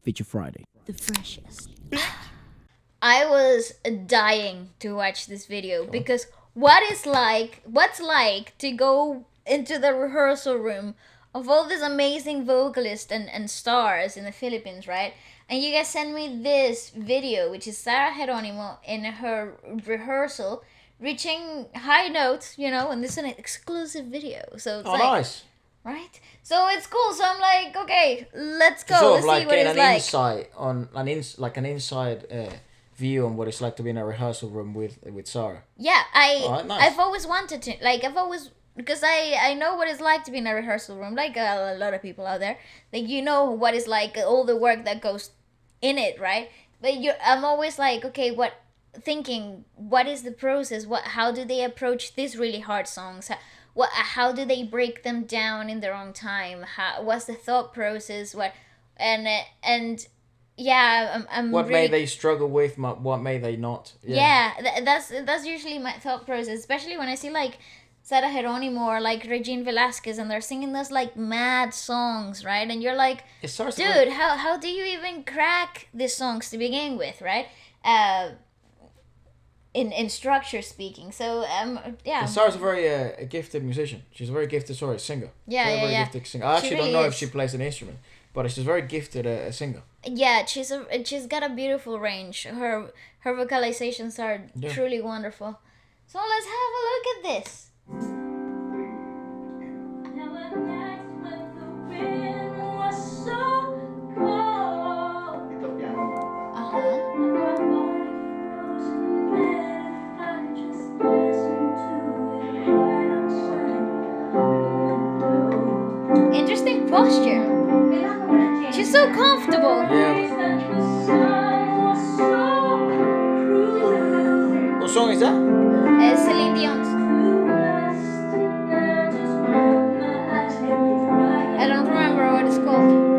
Feature Friday. The freshest. I was dying to watch this video because what's like to go into the rehearsal room of all these amazing vocalists and stars in the Philippines, right? And you guys send me this video, which is SARAH Geronimo in her rehearsal, reaching high notes, and this is an exclusive video. So it's nice. Right? So it's cool. So I'm like, okay, let's go. Sort let's of like see what getting it's an like. insight on an inside view on what it's like to be in a rehearsal room with Sarah. Yeah, Nice. I've always wanted to, because I know what it's like to be in a rehearsal room, like a lot of people out there. Like, you know what it's like, all the work that goes in it, right? But I'm always like, okay, what is the process? How do they approach these really hard songs? How do they break them down in their own time? What's the thought process? Yeah, I'm What really, may they struggle with? What may they not? that's usually my thought process, especially when I see like Sarah Geronimo or like Regine Velasquez, and they're singing those like mad songs, right? And you're like, dude, how do you even crack these songs to begin with, right? In structure speaking. So yeah. Sarah's a very gifted musician. She's a very gifted singer. Yeah. Gifted singer. I actually really don't know is. if she plays an instrument, but she's very gifted a singer. Yeah, she's got a beautiful range. Her vocalizations are truly wonderful. So let's have a look at this. Interesting posture. She's so comfortable. Yeah. What song is that? Celine Dion's. I don't remember what it's called.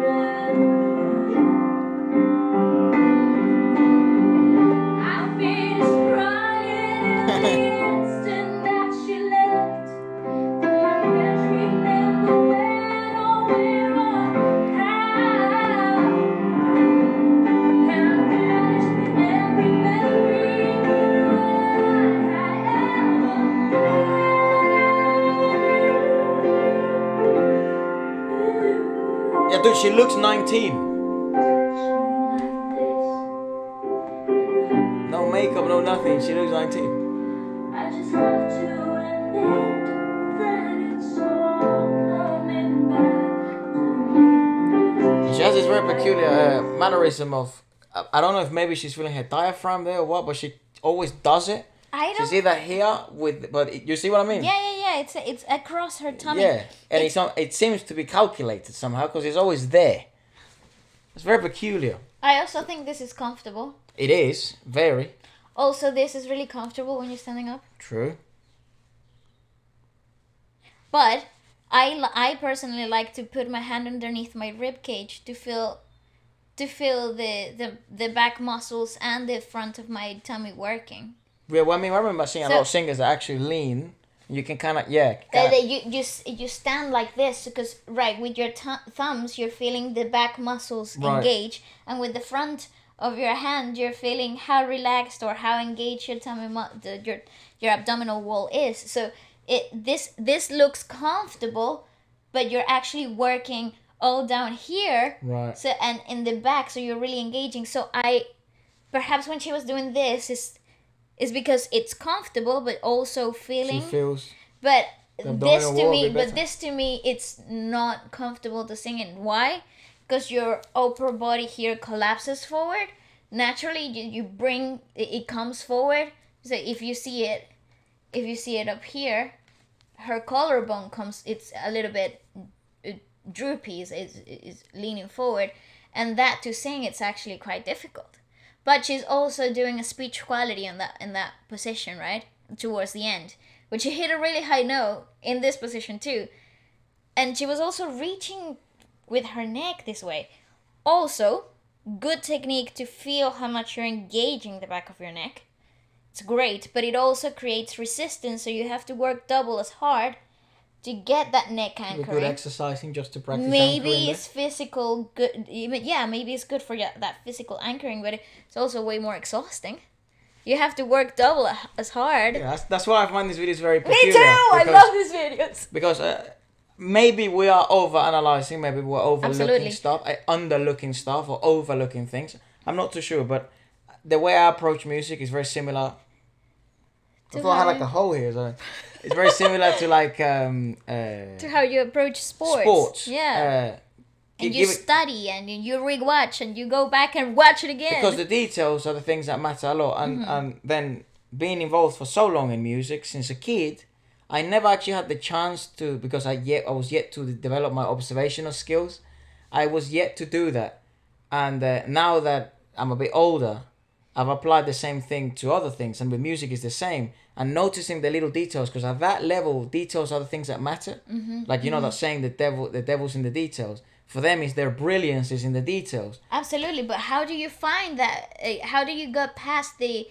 Yeah, dude, she looks 19. No makeup, no nothing. She looks 19. She has this very peculiar mannerism of, I don't know if maybe she's feeling her diaphragm there or what, but she always does it. She's either here but you see what I mean? Yeah. It's across her tummy. Yeah, and it seems to be calculated somehow because it's always there. It's very peculiar. I also think this is comfortable. It is very. Also, this is really comfortable when you're standing up. True. But I personally like to put my hand underneath my rib cage to feel the back muscles and the front of my tummy working. Yeah, well, I mean, I remember seeing a lot of singers that actually lean. You can kind of, you stand like this because with your thumbs you're feeling the back muscles engage, and with the front of your hand you're feeling how relaxed or how engaged your tummy your abdominal wall is. So this looks comfortable, but you're actually working all down here. Right. So and in the back, so you're really engaging. So perhaps when she was doing this is because it's comfortable, but also feeling. She feels. But this to me, it's not comfortable to sing in. Why? Because your upper body here collapses forward. Naturally, you bring it comes forward. So if you see it up here, her collarbone comes. It's a little bit droopy. Is leaning forward, and that to sing it's actually quite difficult. But she's also doing a speech quality in that position, right? Towards the end. But she hit a really high note in this position too. And she was also reaching with her neck this way. Also, good technique to feel how much you're engaging the back of your neck. It's great, but it also creates resistance, so you have to work double as hard to get that neck anchoring. Good exercising just to practice maybe it's physical good. Yeah, maybe it's good for that physical anchoring, but it's also way more exhausting. You have to work double as hard. Yeah, that's why I find these videos very peculiar. Me too! I love these videos. Because maybe we are over-analyzing, maybe we're overlooking stuff, underlooking stuff, or overlooking things. I'm not too sure, but the way I approach music is very similar. I thought I had like a hole here, so it's very similar to like to how you approach sports. Sports, yeah. And you study and you rewatch and you go back and watch it again. Because the details are the things that matter a lot. And then being involved for so long in music since a kid, I never actually had the chance to, because I was yet to develop my observational skills. I was yet to do that. And now that I'm a bit older, I've applied the same thing to other things. And with music is the same. And noticing the little details, because at that level, details are the things that matter. Like, you know that saying, the devil's in the details. For them, their brilliance is in the details. Absolutely, but how do you find that? How do you get past the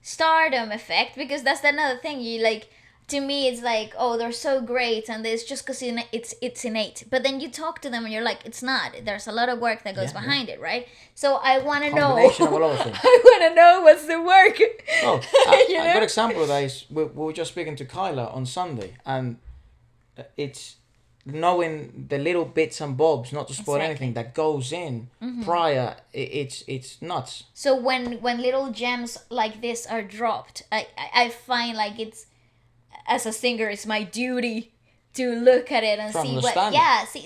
stardom effect? Because that's another thing. You like, to me, it's like, oh, they're so great, and it's just because it's innate. But then you talk to them, and you're like, it's not. There's a lot of work that goes behind it, right? So I want to know. I want to know what's the work. Oh, a good example of that is we were just speaking to Kyla on Sunday, and it's knowing the little bits and bobs, not to spoil anything, that goes in prior, it's nuts. So when little gems like this are dropped, I find like it's, as a singer, it's my duty to look at it and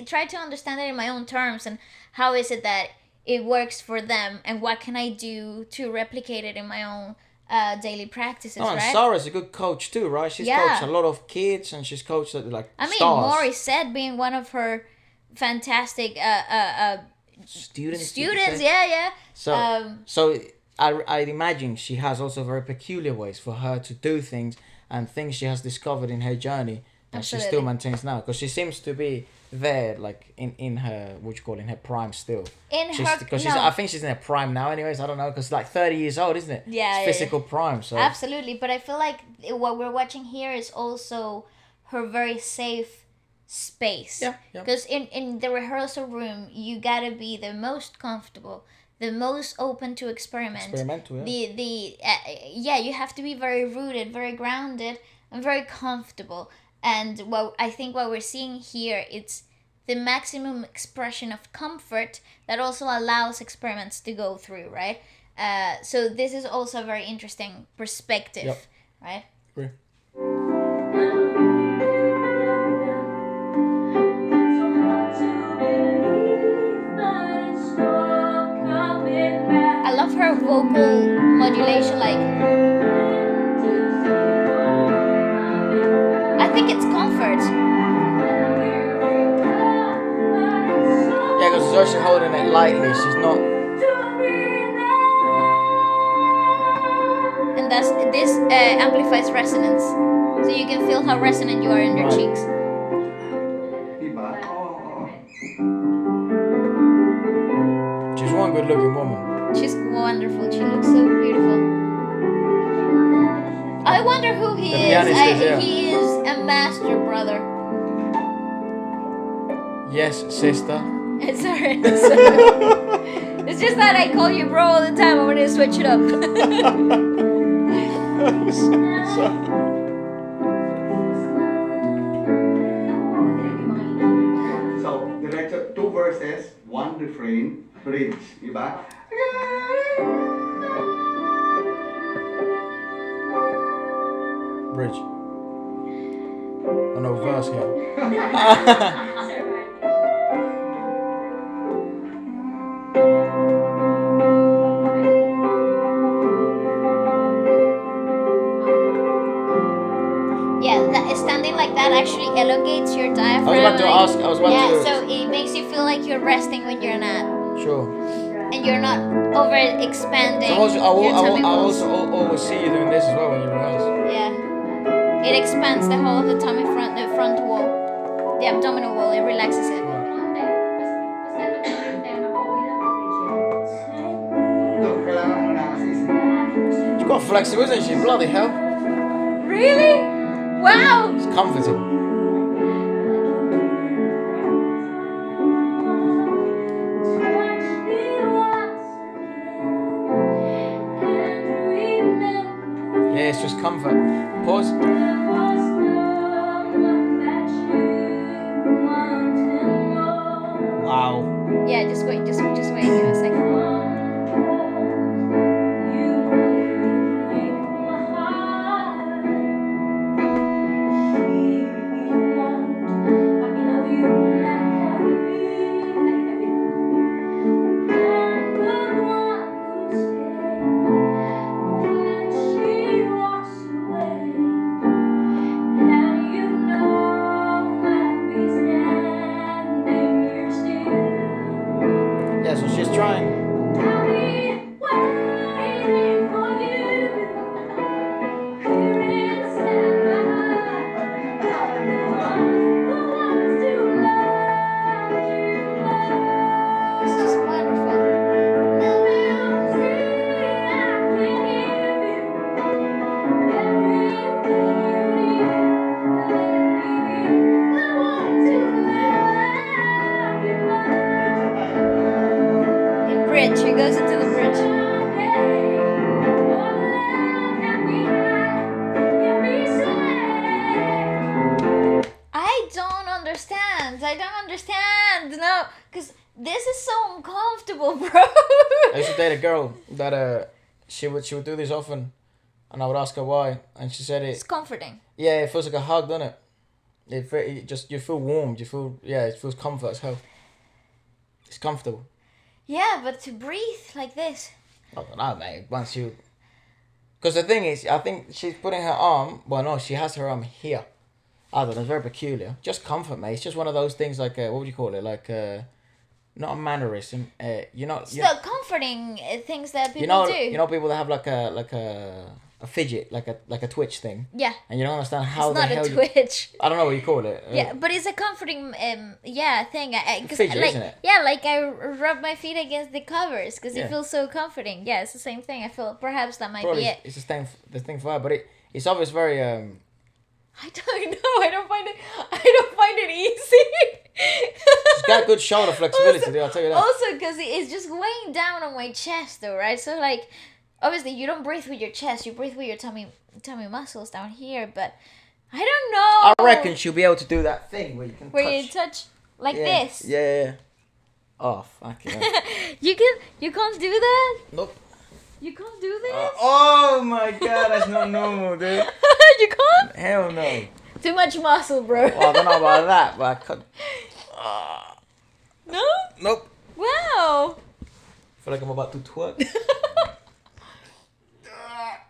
try to understand it in my own terms, and how is it that it works for them, and what can I do to replicate it in my own daily practices, and Sarah's a good coach too, right? She's coached a lot of kids, and she's coached like stars. Maury said being one of her fantastic students. So I'd imagine she has also very peculiar ways for her to do things, and things she has discovered in her journey that she still maintains now, because she seems to be there, like in her, in her prime still. I think she's in her prime now anyways, I don't know, because like 30 years old, isn't it? Yeah. It's physical prime, so. Absolutely, but I feel like what we're watching here is also her very safe space. Yeah. Because in the rehearsal room, you gotta be the most comfortable, the most open to experiment. Experimental, yeah. You have to be very rooted, very grounded, and very comfortable. And I think what we're seeing here, it's the maximum expression of comfort that also allows experiments to go through, right? So this is also a very interesting perspective, right? Agree. I love her vocal modulation, I think it's comfort. Yeah, because she's actually holding it lightly. She's not. And this amplifies resonance, so you can feel how resonant you are in your cheeks. She's one good-looking woman. She's wonderful. She looks so beautiful. I wonder who he is. He is a master brother. Yes, sister. Sorry. It's just that I call you bro all the time. I want to switch it up. So, director, 2 verses, 1 refrain, bridge, diba? Bridge. Oh no, verse here. Standing like that actually elongates your diaphragm. I was about to. So it makes you feel like you're resting when you're not. Sure. And you're not over expanding. So I also always see you doing this as well when you rehearse. Yeah. It expands the whole of the tummy front, the front wall, the abdominal wall. It relaxes it. She's quite flexible, isn't she? Bloody hell. Really? Wow! It's comforting. just comfort. Pause. Wow. Yeah, just wait, just wait, give me a second. Yeah, so she's trying. It's just wonderful. The bridge, it goes into the bridge. I don't understand. No, because this is so uncomfortable, bro. I used to date a girl that she would do this often, and I would ask her why, and she said It's comforting. Yeah, it feels like a hug, doesn't it? You feel warm. It feels comfort as hell. It's comfortable. Yeah, but to breathe like this. I don't know, mate. Once you, because the thing is, I think she's putting her arm. Well, no, she has her arm here. I don't know. It's very peculiar. Just comfort, mate. It's just one of those things. Like what would you call it? Like not a mannerism. Still comforting things that people do. You know people that have like a fidget, like a twitch thing. Yeah. And you don't understand how it's the not hell a twitch. I don't know what you call it. Yeah, but it's a comforting thing. Fidget, like, isn't it? Yeah, like I rub my feet against the covers because Yeah. it feels so comforting. Yeah, it's the same thing. I feel perhaps that might Probably be it. it's the thing for her, but it's obvious very I don't know. I don't find it easy. She's got good shoulder flexibility, I'll tell you that. Also, because it's just weighing down on my chest, though, right? So, like, obviously, you don't breathe with your chest. You breathe with your tummy muscles down here. But I don't know. I reckon she'll be able to do that thing where you can you touch like this. Yeah. Oh, fuck yeah. You can't do that. Nope. You can't do this. Oh my god, that's not normal, dude. You can't. Hell no. Too much muscle, bro. Well, I don't know about that, but I could. No. Nope. Wow. I feel like I'm about to twerk.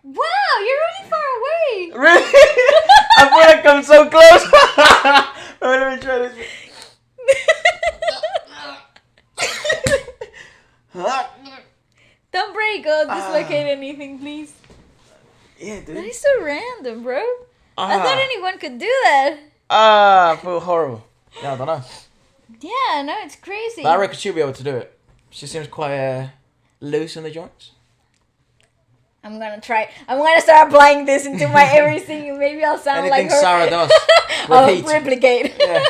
Wow, you're really far away. Really? I feel like I'm so close. Wait, let me try this. Don't break or dislocate anything, please. Yeah, dude. That is so random, bro. I thought anyone could do that. I feel horrible. Yeah, I don't know. Yeah, no, it's crazy. But I reckon she'll be able to do it. She seems quite loose in the joints. I'm gonna try. I'm gonna start applying this into my everything. Maybe I'll sound Anything like her. Sarah does. I'll Repeat. replicate. Yeah.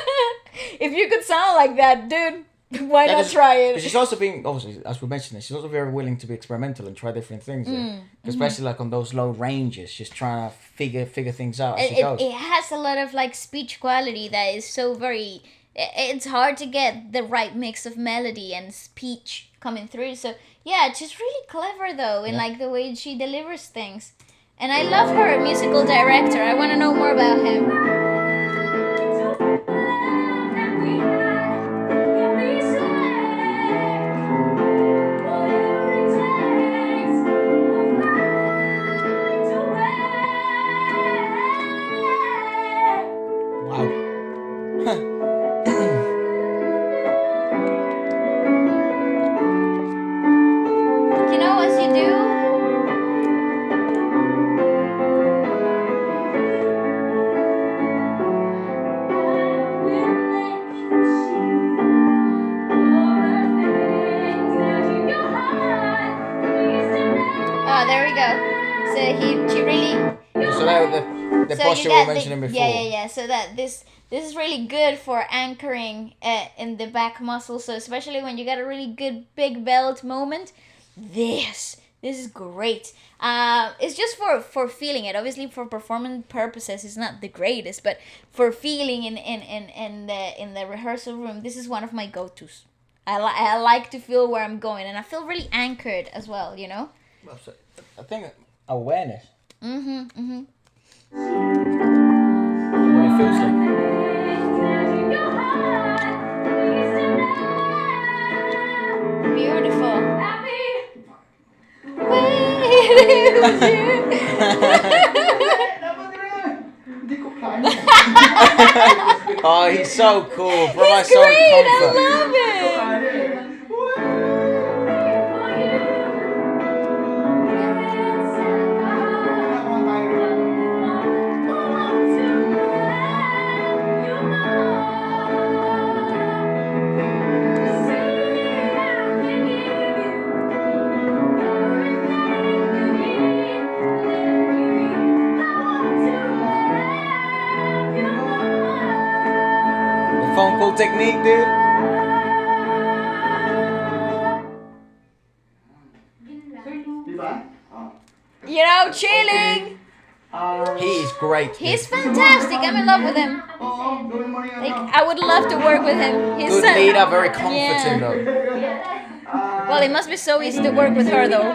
If you could sound like that, dude, why not try it? But she's also being, obviously, as we mentioned, she's also very willing to be experimental and try different things. Especially like on those low ranges, she's trying to figure things out as she goes. It has a lot of like speech quality that is so very. It's hard to get the right mix of melody and speech coming through. So yeah, she's really clever though in like the way she delivers things. And I love her musical director. I want to know more about him. You know what you do? Oh, there we go. So she really. So that the posture we were mentioning before. Yeah. So that this is really good for anchoring in the back muscle. So especially when you got a really good big belt moment, this This is great. It's just for feeling it. Obviously, for performance purposes, it's not the greatest, but for feeling in the rehearsal room, this is one of my go-tos. I like to feel where I'm going, and I feel really anchored as well. You know. I think awareness. Mm-hmm. What it feels like. Beautiful. Hindi ko kaya. Oh, he's so cool. Provides He's so much great. I comfort. love it. The phone call technique, dude. Diba? You know, chilling. He is great. He's fantastic. I'm in love with him. Oo, gawin mo rin Like, I would love to work with him. He's Good so- leader, very comforting Yeah. though. Well, it must be so easy to work with her though.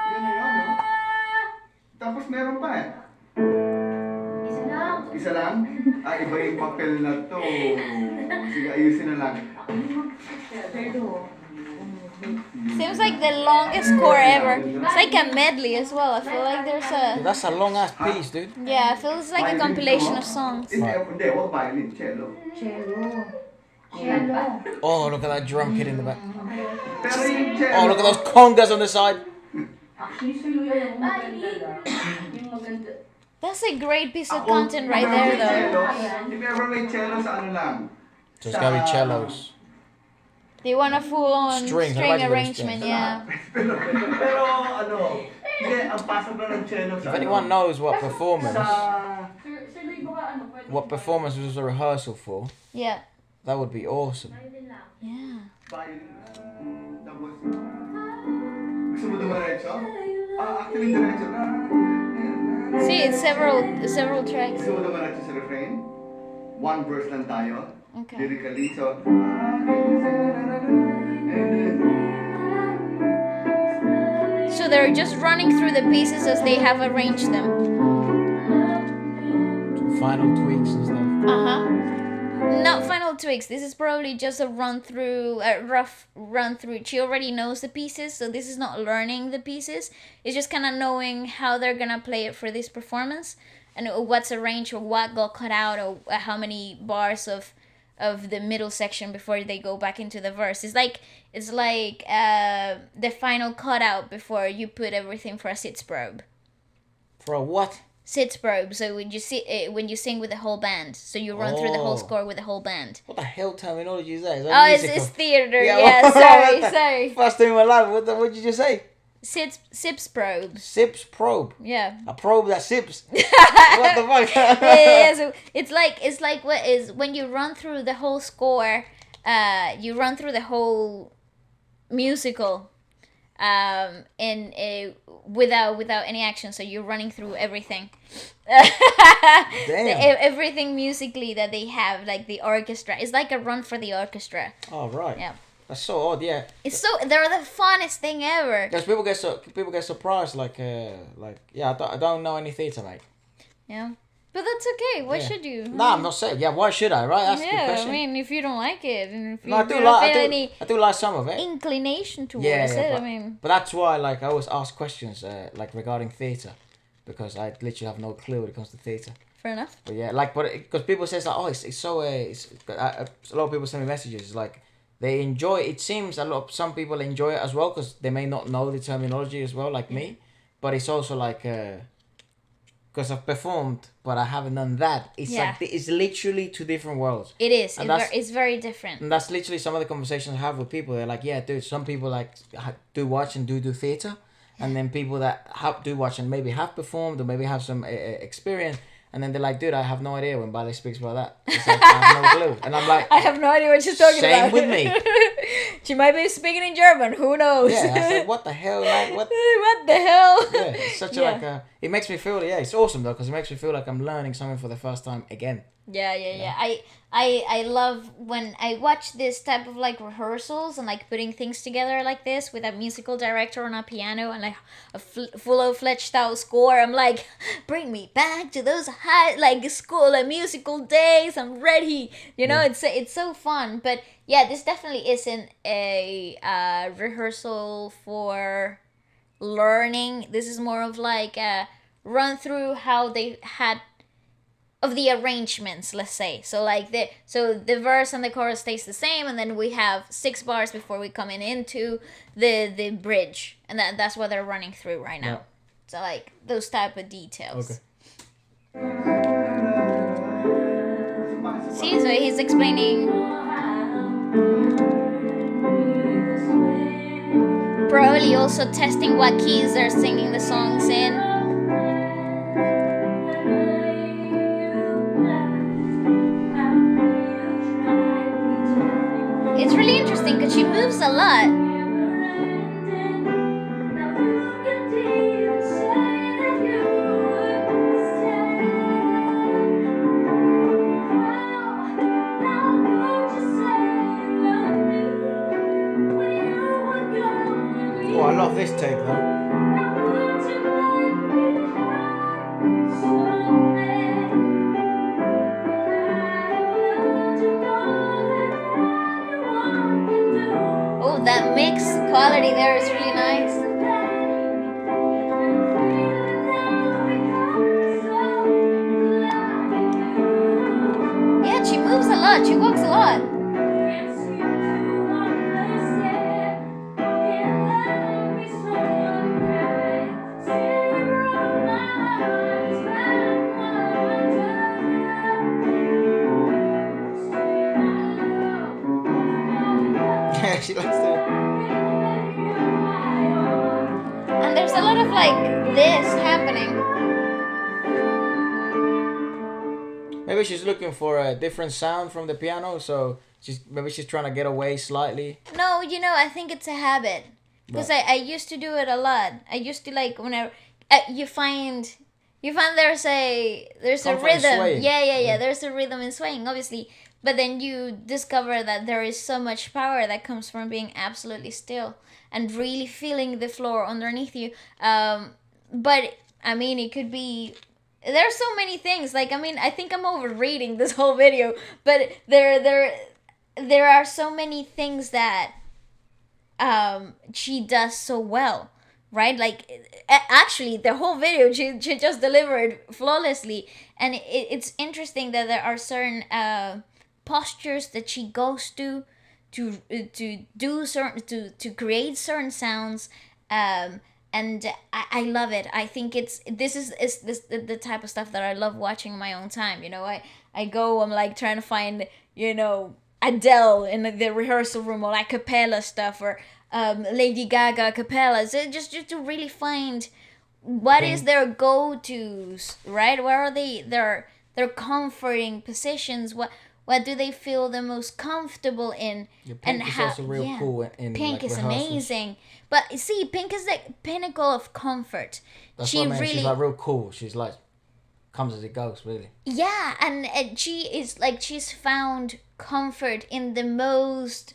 Yun na yun, no? Tapos meron pa eh. Isa lang? Iba yung papel na to. Sige, ayusin na lang. Seems like the longest score ever. It's like a medley as well. I feel like there's a That's a long ass piece, dude. yeah. It feels like a compilation of songs. Hindi, wag violin, cello. Oh, look at that drum kit in the back. Pero yung cello... Oh, look at those congas on the side. That's a great piece of content right there though. If ever may cello sa ano lang. Just gotta be cellos. They want a full-on Strings, string I like those arrangement, strings. yeah. Pero ano, hindi, ang pasok na ng cello sa If anyone knows what performance sa... was a rehearsal for, Yeah. that would be awesome. Yeah. Violin. Tapos... Gusto mo dumiretso? Actually, diretso na. See, it's several tracks. Gusto mo dumiretso sa refrain? One verse lang tayo. Okay. Lyrically, so... So they're just running through the pieces as they have arranged them. Final tweaks and stuff. Not final tweaks. This is probably just a rough run through. She already knows the pieces, so this is not learning the pieces. It's just kind of knowing how they're gonna play it for this performance, and what's arranged or what got cut out, or how many bars of the middle section before they go back into the verse. It's like the final cutout before you put everything for a sitzprobe. For a what? Sitzprobe. So when you sing with the whole band, so you run through the whole Oh. score with the whole band. What the hell terminology is that? Is that Oh, it's musical? theater. Yeah, Yeah, what sorry, the- sorry. First time in my life. What did you just say? Sips probes. Sips probe. Yeah. A probe that sips. What the fuck? Yeah, so it's like what is when you run through the whole score, you run through the whole musical, without any action. So you're running through everything. Damn. Everything musically that they have, like the orchestra. It's like a run for the orchestra. Oh right. Yeah. That's so odd. Yeah. They're the funnest thing ever. Because people get surprised. I don't know any theatre, mate. Yeah. But that's okay. Why Yeah. should you? Nah, I'm not saying. Yeah, why should I? Right? That's a good Yeah, question. I mean, if you don't like it, and if you No, I do don't like. feel any I do like some of it. inclination towards Yeah, it, but, I mean, but that's why, like, I always ask questions, like regarding theatre, because I literally have no clue when it comes to theatre. fair enough. But yeah, like, because people say like, oh, it's so. A lot of people send me messages like they enjoy. It seems some people enjoy it as well because they may not know the terminology as well, like me. But it's also like because I've performed, but I haven't done that. It's Yeah. like it's literally two different worlds. It is. And that's- It's very different. And that's literally some of the conversations I have with people. They're like, yeah, dude, some people like do watch and do theater. And then people that do watch and maybe have performed or maybe have some experience. And then they're like, dude, I have no idea when Bale speaks about that. It's like, I have no clue. And I'm like, I have no idea what she's talking same about. with me. She might be speaking in German. Who knows? Yeah, I was like, what the hell? Like, what? What the hell? Yeah, it's such a, like a, it makes me feel, yeah, it's awesome though, because it makes me feel like I'm learning something for the first time again. Yeah. I love when I watch this type of like rehearsals and like putting things together like this with a musical director on a piano and like a full-fledged out score. I'm like, bring me back to those high like school and musical days. I'm ready. You know, it's so fun. But yeah, this definitely isn't a rehearsal for learning. This is more of like a run through how they had of the arrangements, let's say. So like the verse and the chorus stays the same, and then we have 6 bars before we come into the bridge, and that's what they're running through right now. Yeah. So like those type of details. Okay. See, so he's explaining. Probably also testing what keys they're singing the songs in. It's really interesting because she moves a lot. Oh, I love this take though. Oh, that mix quality there is really nice. Yeah, she moves a lot. She walks a lot. Yeah, she likes to. And there's a lot of like this happening. Maybe she's looking for a different sound from the piano, so maybe she's trying to get away slightly. No, you know, I think it's a habit. Because I used to do it a lot. I used to like whenever you find there's a Confident rhythm. swaying. Yeah. There's a rhythm in swaying, obviously. But then you discover that there is so much power that comes from being absolutely still and really feeling the floor underneath you. But I mean, it could be. There's so many things. Like, I mean, I think I'm overreading this whole video, but there are so many things that she does so well, right? Like, actually, the whole video she just delivered flawlessly, and it's interesting that there are certain postures that she goes to do certain to create certain sounds, and I love it. I think this is the type of stuff that I love watching in my own time. You know, I'm like trying to find, you know, Adele in the rehearsal room, or like a cappella stuff, or Lady Gaga a cappella. So just to really find what is their go-tos, right? Where are their comforting positions? What do they feel the most comfortable in? Yeah, Pink is also real cool in Pink like, is rehearsals. amazing. But see, Pink is the pinnacle of comfort. That's what I mean. She's like real cool. She's like comes as it goes, really. Yeah, and she is like, she's found comfort in the most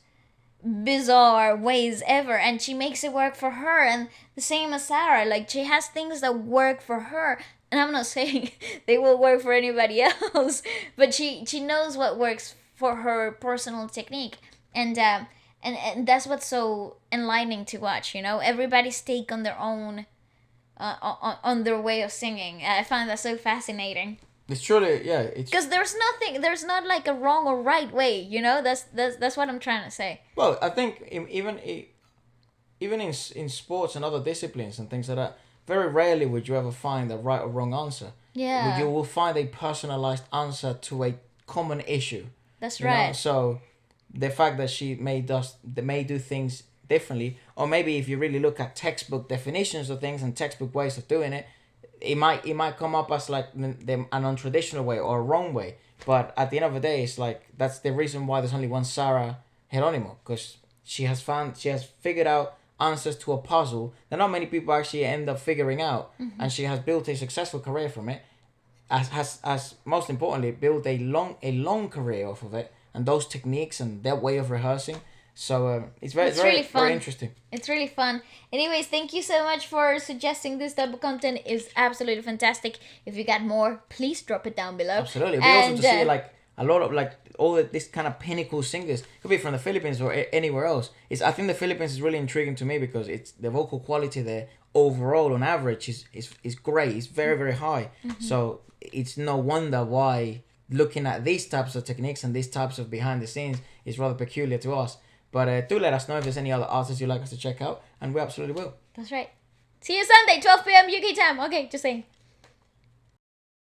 bizarre ways ever, and she makes it work for her. And the same as Sarah, like, she has things that work for her, and I'm not saying they will work for anybody else, but she knows what works for her personal technique, and that's what's so enlightening to watch. You know, everybody's take on their own on their way of singing. I find that so fascinating. It's truly, yeah. It's because there's not like a wrong or right way. You know, that's what I'm trying to say. Well, I think even in sports and other disciplines and things like that, very rarely would you ever find a right or wrong answer. Yeah. You will find a personalized answer to a common issue. That's You know? right. So the fact that she may do things differently, or maybe if you really look at textbook definitions of things and textbook ways of doing it, it might come up as like a non-traditional way or a wrong way. But at the end of the day, it's like that's the reason why there's only one SARAH Geronimo, because she has figured out answers to a puzzle that not many people actually end up figuring out, and she has built a successful career from it. As most importantly, built a long career off of it and those techniques and their way of rehearsing. So it's really fun. Very interesting. It's really fun. Anyways, thank you so much for suggesting this type of content. It's absolutely fantastic. If you got more, please drop it down below. Absolutely. We also to see like a lot of like all this kind of pinnacle singers, could be from the Philippines or anywhere else. I think the Philippines is really intriguing to me because it's the vocal quality there overall on average is great. It's very, very high. So it's no wonder why looking at these types of techniques and these types of behind the scenes is rather peculiar to us. But do let us know if there's any other artists you'd like us to check out, and we absolutely will. That's right. See you Sunday, 12 p.m. UK time. Okay, just saying.